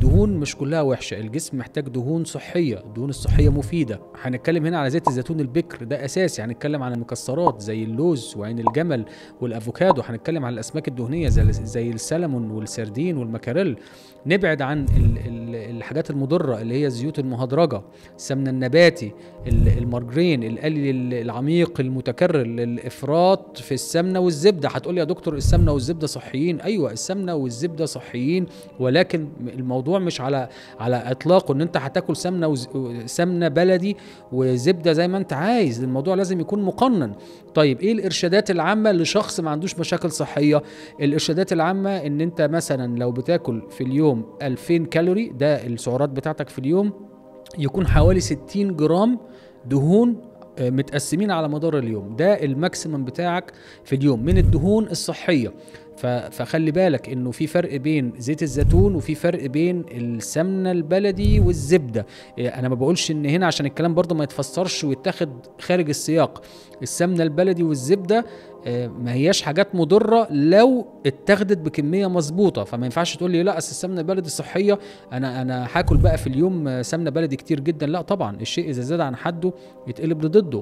الدهون مش كلها وحشه، الجسم محتاج دهون صحيه، الدهون الصحيه مفيده. هنتكلم هنا على زيت الزيتون البكر، ده اساسي. هنتكلم عن المكسرات زي اللوز وعين الجمل والافوكادو. هنتكلم عن الاسماك الدهنيه زي السلمون والسردين والمكاريل. نبعد عن الحاجات المضره اللي هي الزيوت المهدرجه، السمنه النباتي، المارجرين، القلي العميق المتكرر، الافراط في السمنه والزبده. هتقول لي يا دكتور السمنه والزبده صحيين. ايوه السمنه والزبده صحيين، ولكن الموضوع مش على اطلاقه ان انت هتاكل سمنه بلدي وزبده زي ما انت عايز. الموضوع لازم يكون مقنن. طيب ايه الارشادات العامه لشخص ما عندوش مشاكل صحيه؟ الارشادات العامه ان انت مثلا لو بتاكل في اليوم 2000 كالوري، ده السعرات بتاعتك في اليوم، يكون حوالي 60 جرام دهون متقسمين على مدار اليوم. ده الماكسيمم بتاعك في اليوم من الدهون الصحية. فخلي بالك انه في فرق بين زيت الزيتون وفي فرق بين السمنة البلدي والزبدة. انا ما بقولش ان هنا عشان الكلام برضه ما يتفسرش ويتاخد خارج السياق. السمنة البلدي والزبدة ما هياش حاجات مضرة لو اتاخدت بكمية مظبوطة. فما ينفعش تقول لي لا اصل السمنة البلدي صحية، انا هاكل بقى في اليوم سمنة بلدي كتير جدا. لا طبعا، الشيء اذا زاد عن حده يتقلب لضده.